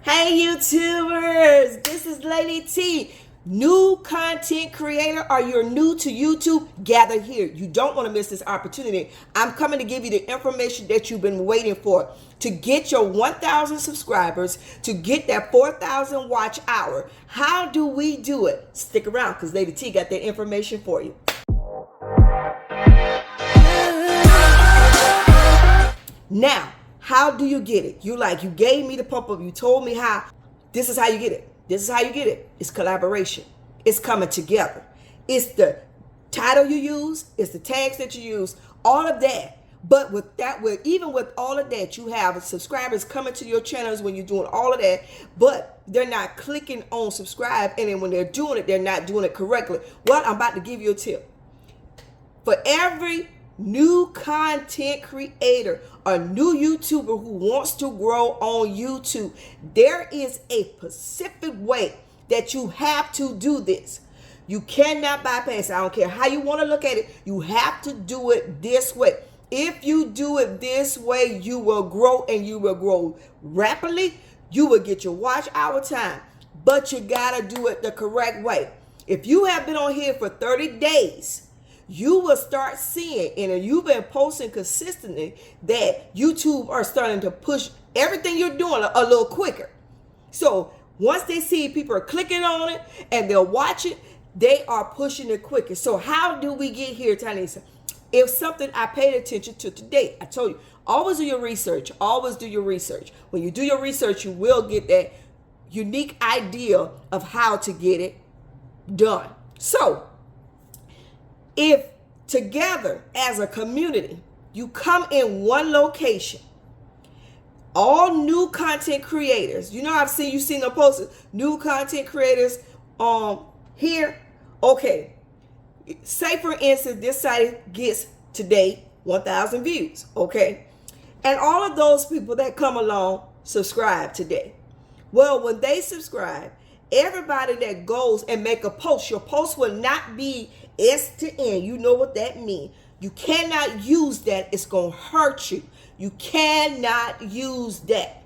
Hey YouTubers, this is Lady T. New content creator, or you're new to YouTube, gather here. You don't want to miss this opportunity. I'm coming to give you the information that you've been waiting for to get your 1,000 subscribers, to get that 4,000 watch hour. How do we do it? Stick around because Lady T got that information for you. Now, how do you get it? You gave me the pump up. You told me how. This is how you get it. This is how you get it. It's collaboration. It's coming together. It's the title you use. It's the tags that you use. All of that. But even with all of that, you have subscribers coming to your channels when you're doing all of that, but they're not clicking on subscribe. And then when they're doing it, they're not doing it correctly. Well, I'm about to give you a tip. For every new content creator, a new YouTuber who wants to grow on YouTube, there is a specific way that you have to do this. You cannot bypass it. I don't care how you want to look at it. You have to do it this way. If you do it this way, you will grow, and you will grow rapidly. You will get your watch hour time, but you got to do it the correct way. If you have been on here for 30 days, you will start seeing, and you've been posting consistently, that YouTube are starting to push everything you're doing a little quicker. So once they see people are clicking on it and they'll watch it, they are pushing it quicker. So how do we get here, Tanisa? If something I paid attention to today, I told you, always do your research. Always do your research. When you do your research, you will get that unique idea of how to get it done. So if together as a community, you come in one location, all new content creators, you know, you've seen them posted, new content creators here. Okay, say for instance, this site gets today 1,000 views, okay? And all of those people that come along subscribe today. Well, when they subscribe, everybody that goes and make a post, your post will not be S to N. You know what that means. You cannot use that. It's going to hurt you. You cannot use that.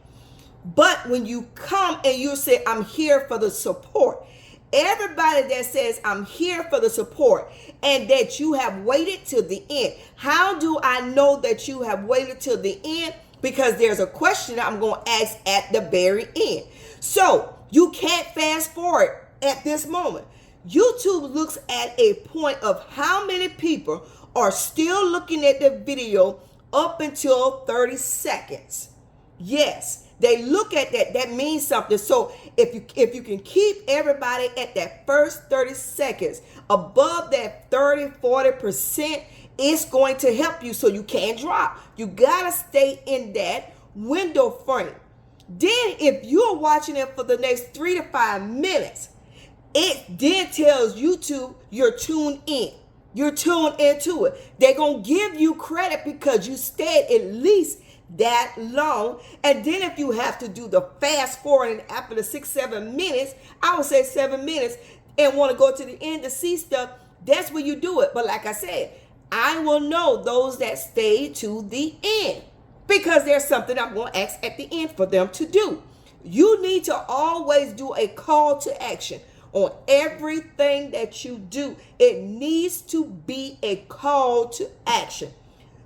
But when you come and you say, I'm here for the support, everybody that says, I'm here for the support, and that you have waited till the end. How do I know that you have waited till the end? Because there's a question I'm going to ask at the very end. So you can't fast forward at this moment. YouTube looks at a point of how many people are still looking at the video up until 30 seconds. Yes, they look at that. That means something. So if you can keep everybody at that first 30 seconds, above that 30-40%, it's going to help you so you can't drop. You got to stay in that window frame. Then if you're watching it for the next 3 to 5 minutes, it then tells YouTube you're tuned in. You're tuned into it. They're going to give you credit because you stayed at least that long. And then if you have to do the fast forward after the 6-7 minutes, I would say 7 minutes, and want to go to the end to see stuff, that's where you do it. But like I said, I will know those that stay to the end, because there's something I'm going to ask at the end for them to do. You need to always do a call to action on everything that you do. It needs to be a call to action.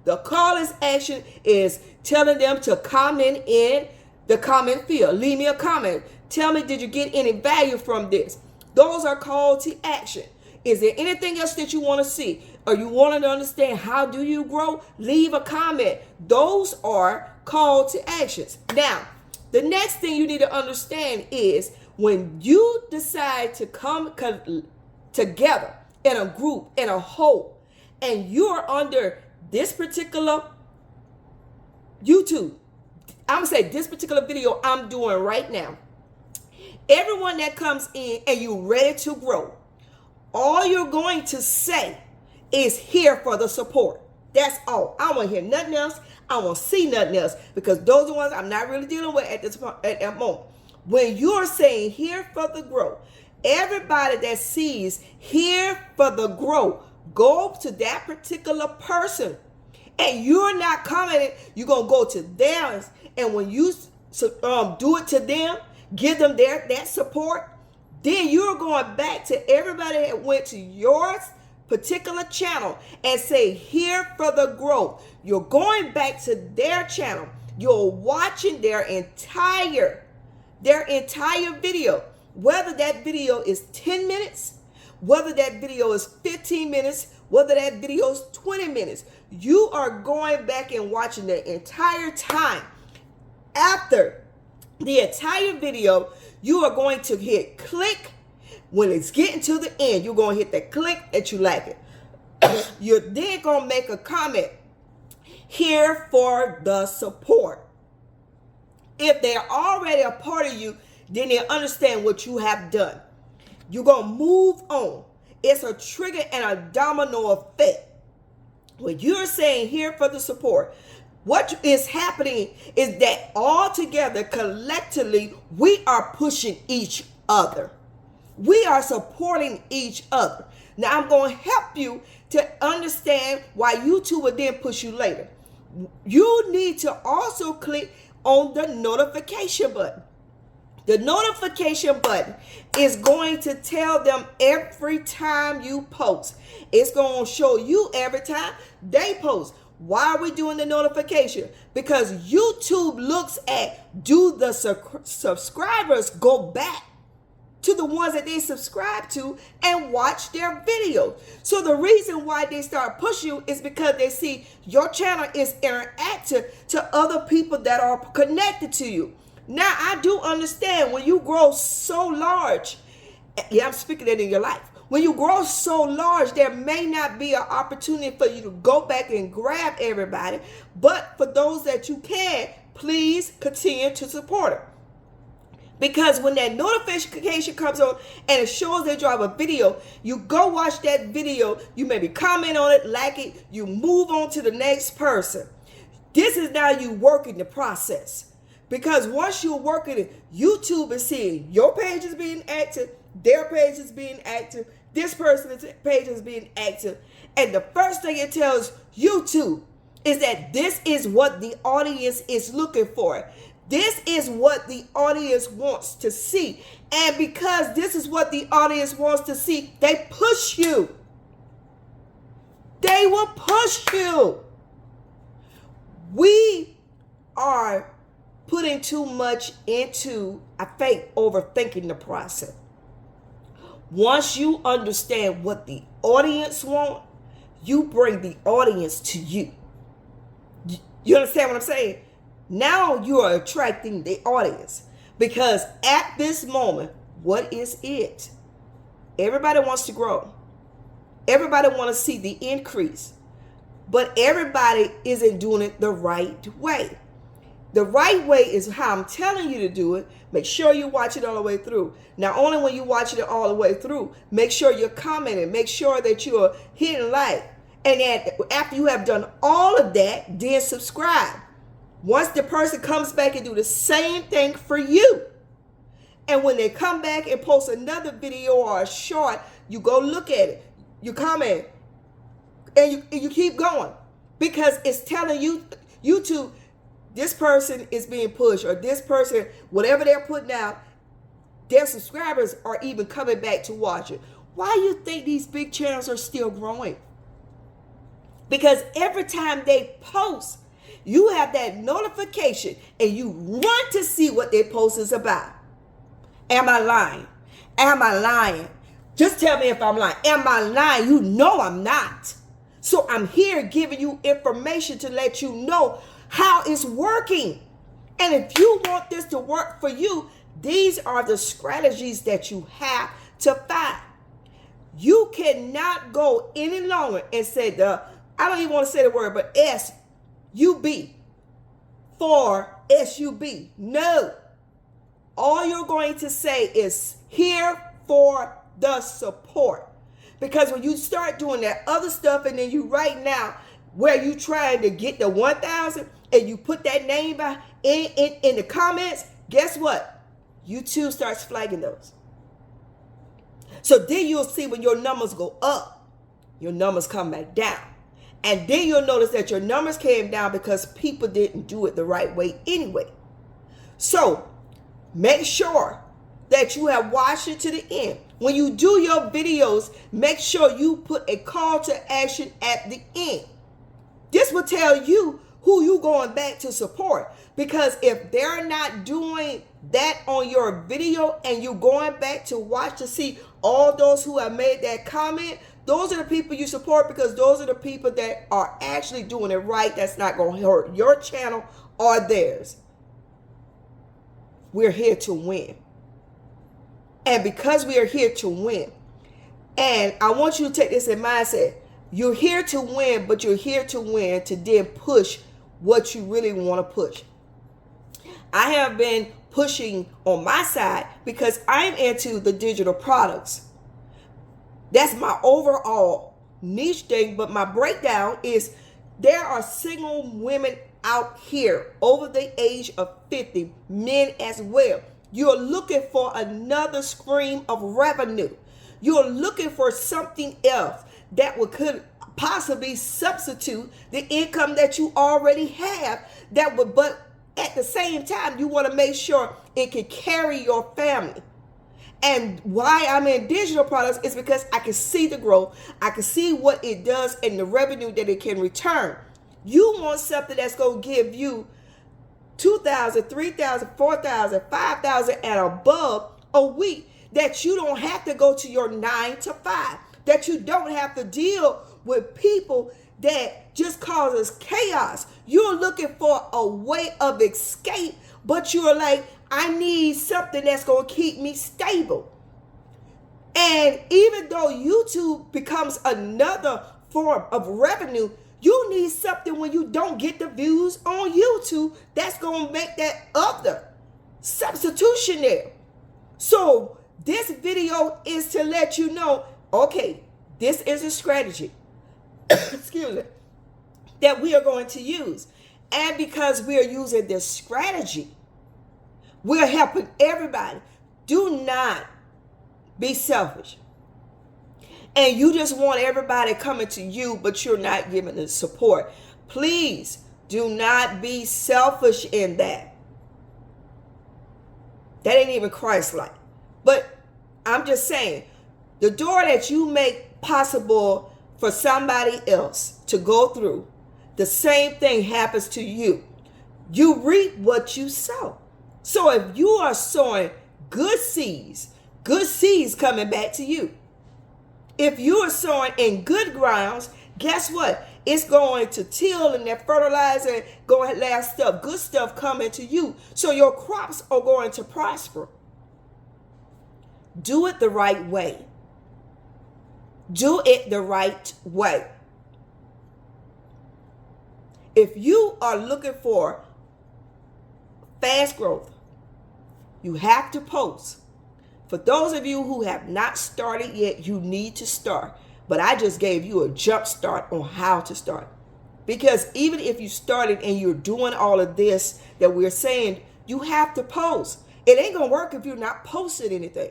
The call to action is telling them to comment in the comment field. Leave me a comment. Tell me, did you get any value from this? Those are call to action. Is there anything else that you want to see, or you want to understand how do you grow? Leave a comment. Those are call to actions. Now, the next thing you need to understand is when you decide to come together in a group, in a whole, and you're under this particular YouTube, I'm going to say this particular video I'm doing right now, everyone that comes in and you're ready to grow, all you're going to say is here for the support. That's all. I don't want to hear nothing else. I don't want to see nothing else, because those are the ones I'm not really dealing with at that moment. When you're saying here for the growth, everybody that sees here for the growth, go to that particular person, and you're not commenting. You're going to go to theirs, and when you do it to them, give them that support. Then you're going back to everybody that went to your particular channel and say, here for the growth. You're going back to their channel. You're watching their entire video. Whether that video is 10 minutes, whether that video is 15 minutes, whether that video is 20 minutes, you are going back and watching the entire time. After the entire video, you are going to hit click. When it's getting to the end, you're going to hit that click that you like it. You're then going to make a comment here for the support. If they're already a part of you, then they understand what you have done. You're going to move on. It's a trigger and a domino effect. When you're saying here for the support, what is happening is that all together, collectively, we are pushing each other. We are supporting each other. Now, I'm going to help you to understand why YouTube will then push you later. You need to also click on the notification button. The notification button is going to tell them every time you post. It's going to show you every time they post. Why are we doing the notification? Because YouTube looks at, do the subscribers go back to the ones that they subscribe to and watch their videos? So the reason why they start pushing you is because they see your channel is interactive to other people that are connected to you. Now, I do understand when you grow so large, I'm speaking that in your life. When you grow so large, there may not be an opportunity for you to go back and grab everybody. But for those that you can, please continue to support it. Because when that notification comes on and it shows they drop a video, you go watch that video, you maybe comment on it, like it, you move on to the next person. This is now you working the process. Because once you're working it, YouTube is seeing your page is being active, their page is being active, this person's page is being active. And the first thing it tells YouTube is that this is what the audience is looking for. This is what the audience wants to see. And because this is what the audience wants to see, they push you. They will push you. We are putting too much into, I think, overthinking the process. Once you understand what the audience wants, you bring the audience to you. You understand what I'm saying? Now you are attracting the audience. Because at this moment, what is it? Everybody wants to grow. Everybody wants to see the increase. But everybody isn't doing it the right way. The right way is how I'm telling you to do it. Make sure you watch it all the way through. Now, only when you watch it all the way through, make sure you're commenting. Make sure that you're hitting like. And then after you have done all of that, then subscribe. Once the person comes back and do the same thing for you. And when they come back and post another video or a short, you go look at it. You comment. And you keep going. Because it's telling you, YouTube, this person is being pushed, or this person, whatever they're putting out, their subscribers are even coming back to watch it. Why do you think these big channels are still growing? Because every time they post, you have that notification and you run to see what their post is about. Am I lying? Am I lying? Just tell me if I'm lying. Am I lying? You know I'm not. So I'm here giving you information to let you know how it's working. And if you want this to work for you, these are the strategies that you have to find. You cannot go any longer and say I don't even want to say the word, but SUB for SUB. No. All you're going to say is here for the support. Because when you start doing that other stuff and then you right now where you trying to get the 1,000 and you put that name in the comments, guess what? YouTube starts flagging those. So then you'll see when your numbers go up, your numbers come back down. And then you'll notice that your numbers came down because people didn't do it the right way anyway. So Make sure that you have watched it to the end. When you do your videos, make sure you put a call to action at the end. This will tell you who you going back to support. Because if they're not doing that on your video and you're going back to watch to see all those who have made that comment, those are the people you support, because those are the people that are actually doing it right. That's not going to hurt your channel or theirs. We're here to win. And because we are here to win, and I want you to take this in mindset, you're here to win, but you're here to win to then push what you really want to push. I have been pushing on my side because I'm into the digital products. That's my overall niche thing, but my breakdown is there are single women out here over the age of 50, men as well. You're looking for another stream of revenue. You're looking for something else that could possibly substitute the income that you already have, but at the same time, you want to make sure it can carry your family. And why I'm in digital products is because I can see the growth. I can see what it does and the revenue that it can return. You want something that's going to give you $2,000, $3,000, $4,000, $5,000 and above a week, that you don't have to go to your 9 to 5, that you don't have to deal with people that just causes chaos. You're looking for a way of escape, but you're like, I need something that's going to keep me stable. And even though YouTube becomes another form of revenue, you need something when you don't get the views on YouTube that's going to make that other substitution there. So this video is to let you know, okay, this is a strategy, excuse me, that we are going to use. And because we are using this strategy, we're helping everybody. Do not be selfish. And you just want everybody coming to you, but you're not giving the support. Please do not be selfish in that. That ain't even Christ-like. But I'm just saying, the door that you make possible for somebody else to go through, the same thing happens to you. You reap what you sow. So if you are sowing good seeds coming back to you. If you are sowing in good grounds, guess what? It's going to till and that fertilizer, going to have stuff, good stuff coming to you. So your crops are going to prosper. Do it the right way. Do it the right way. If you are looking for fast growth, you have to post. For those of you who have not started yet, you need to start. But I just gave you a jump start on how to start. Because even if you started and you're doing all of this that we're saying, you have to post. It ain't going to work if you're not posting anything.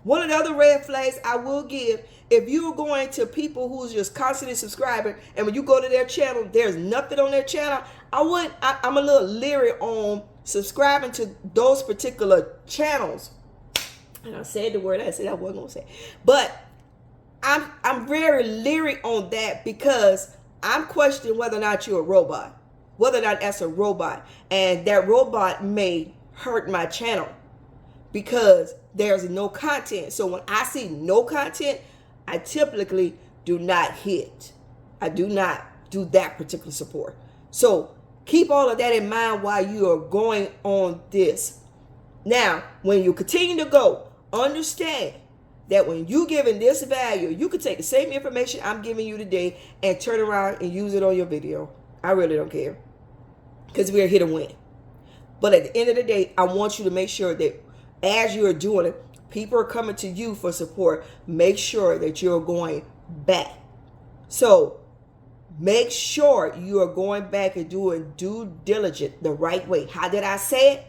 One of the other red flags I will give, if you're going to people who's just constantly subscribing, and when you go to their channel, there's nothing on their channel, I'm a little leery on subscribing to those particular channels. And I said the word I said I wasn't going to say. But I'm very leery on that, because I'm questioning whether or not you're a robot. Whether or not that's a robot. And that robot may hurt my channel because there's no content. So when I see no content, I typically do not hit. I do not do that particular support. So keep all of that in mind while you are going on this. Now, when you continue to go, understand that when you giving this value, you can take the same information I'm giving you today and turn around and use it on your video. I really don't care, because we are here to win. But at the end of the day, I want you to make sure that as you are doing it, people are coming to you for support. Make sure that you're going back. So make sure you are going back and doing due diligence the right way. How did I say it?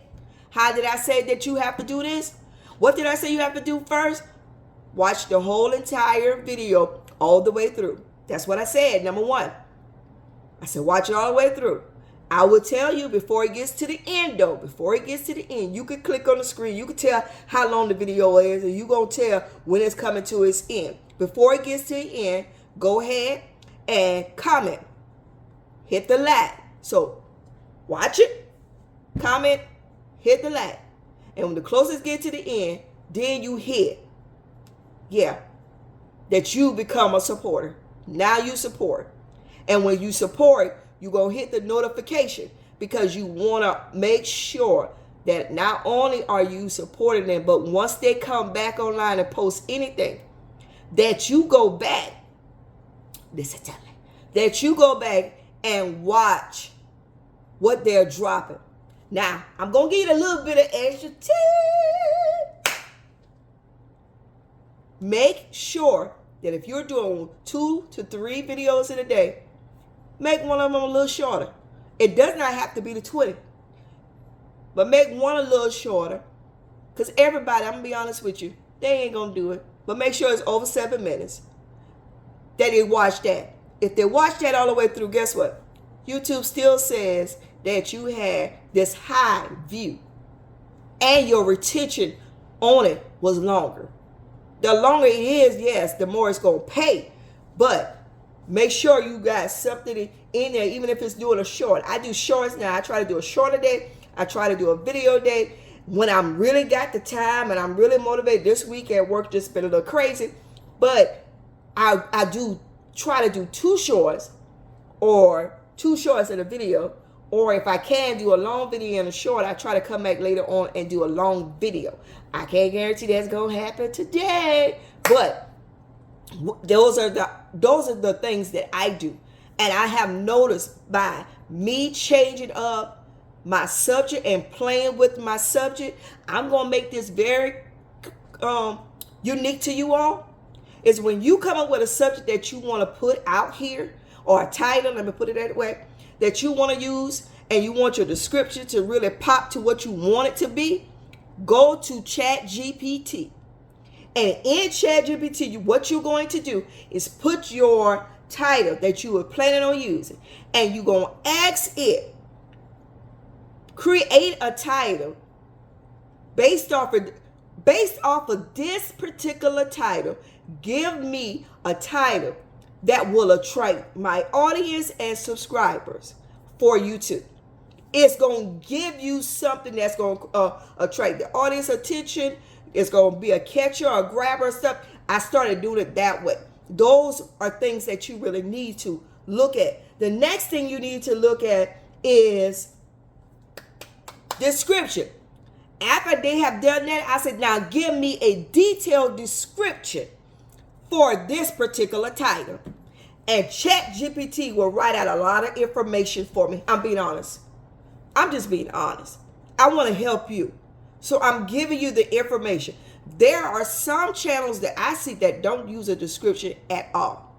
How did I say that you have to do this? What did I say you have to do first? Watch the whole entire video all the way through. That's what I said. Number one, I said watch it all the way through. I will tell you before it gets to the end though, before it gets to the end, you can click on the screen. You can tell how long the video is and you're going to tell when it's coming to its end. Before it gets to the end, go ahead and comment. Hit the like. So watch it, comment, hit the like. And when the closest get to the end, then you hit, that you become a supporter. Now you support. And when you support, you're going to hit the notification because you want to make sure that not only are you supporting them, but once they come back online and post anything, that you go back, listen to me, that you go back and watch what they're dropping. Now, I'm going to give you a little bit of extra tip. Make sure that if you're doing 2 to 3 videos in a day, make one of them a little shorter. It does not have to be the 20. But make one a little shorter. Because everybody, I'm going to be honest with you, they ain't going to do it. But make sure it's over 7 minutes. That they watch that. If they watch that all the way through, guess what? YouTube still says that you had this high view. And your retention on it was longer. The longer it is, yes, the more it's going to pay. But make sure you got something in there, even if it's doing a short. I do shorts now. I try to do a short a day. I try to do a video a day. When I'm really got the time and I'm really motivated, this week at work just been a little crazy. But I do try to do 2 shorts or 2 shorts in a video. Or if I can do a long video and a short, I try to come back later on and do a long video. I can't guarantee that's going to happen today. But those are the things that I do. And I have noticed by me changing up my subject and playing with my subject, I'm going to make this very unique to you all. Is when you come up with a subject that you want to put out here, or a title, let me put it that way, that you want to use, and you want your description to really pop to what you want it to be, go to ChatGPT. And in ChatGPT, what you're going to do is put your title that you were planning on using, and you're going to ask it, create a title based off of this particular title. Give me a title that will attract my audience and subscribers for YouTube. It's going to give you something that's going to attract the audience attention. It's going to be a catcher or a grabber stuff. I started doing it that way. Those are things that you really need to look at. The next thing you need to look at is description. After they have done that, I said, now give me a detailed description for this particular title. And ChatGPT will write out a lot of information for me. I'm being honest. I'm just being honest. I want to help you. So I'm giving you the information. There are some channels that I see that don't use a description at all.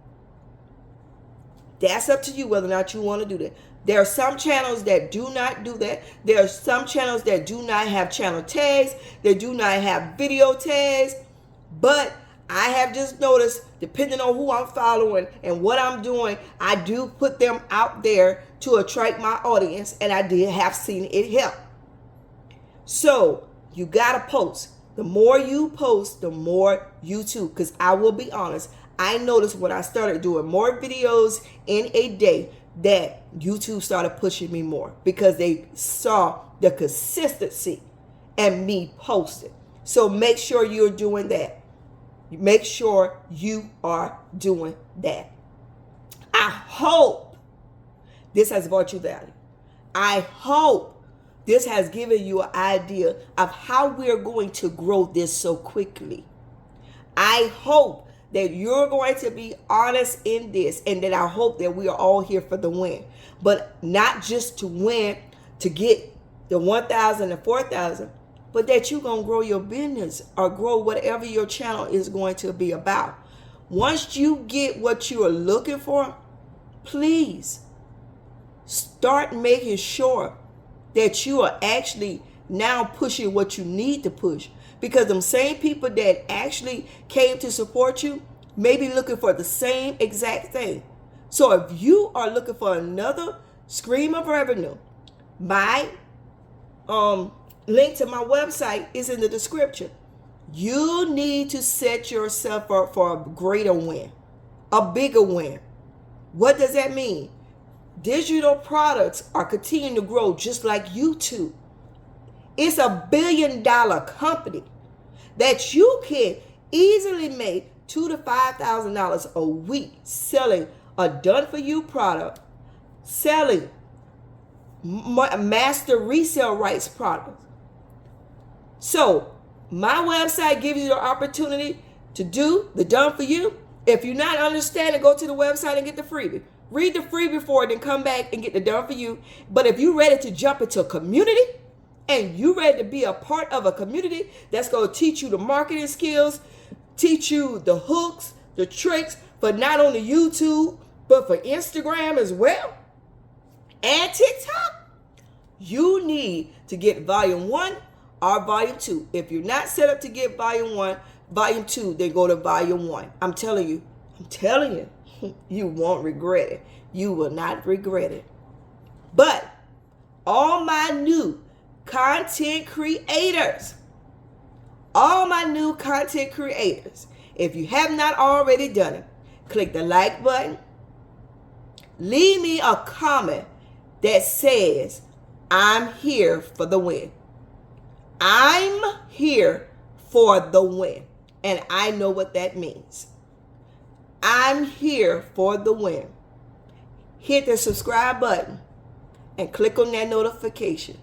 That's up to you whether or not you want to do that. There are some channels that do not do that. There are some channels that do not have channel tags. They do not have video tags. But I have just noticed, depending on who I'm following and what I'm doing, I do put them out there to attract my audience, and I did have seen it help. So you got to post. The more you post, the more YouTube, because I will be honest, I noticed when I started doing more videos in a day that YouTube started pushing me more because they saw the consistency and me posting. So make sure you're doing that. Make sure you are doing that. I hope this has brought you value. I hope this has given you an idea of how we're going to grow this so quickly. I hope that you're going to be honest in this, and that I hope that we are all here for the win. But not just to win, to get the 1,000 and 4,000, but that you're going to grow your business or grow whatever your channel is going to be about. Once you get what you are looking for, please start making sure that you are actually now pushing what you need to push. Because them same people that actually came to support you may be looking for the same exact thing. So if you are looking for another stream of revenue, My link to my website is in the description. You need to set yourself up for a greater win, a bigger win. What does that mean? Digital products are continuing to grow just like YouTube. It's a $1 billion company that you can easily make $2,000 to $5,000 a week selling a done-for-you product, selling master resale rights products. So my website gives you the opportunity to do the done for you. If you're not understanding, go to the website and get the freebie. Read the freebie for it, then come back and get the done for you. But if you're ready to jump into a community and you're ready to be a part of a community that's going to teach you the marketing skills, teach you the hooks, the tricks for not only YouTube, but for Instagram as well and TikTok, you need to get volume 1 or volume 2. If you're not set up to get volume 1, volume 2, then go to volume 1. I'm telling you, you won't regret it. You will not regret it. But all my new content creators, if you have not already done it, click the like button. Leave me a comment that says, I'm here for the win. I'm here for the win. And I know what that means. I'm here for the win. Hit the subscribe button and click on that notification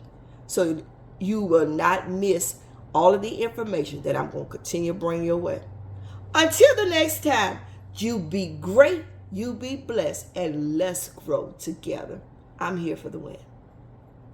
so you will not miss all of the information that I'm going to continue to bring your way. Until the next time, you be great, you be blessed, and let's grow together. I'm here for the win.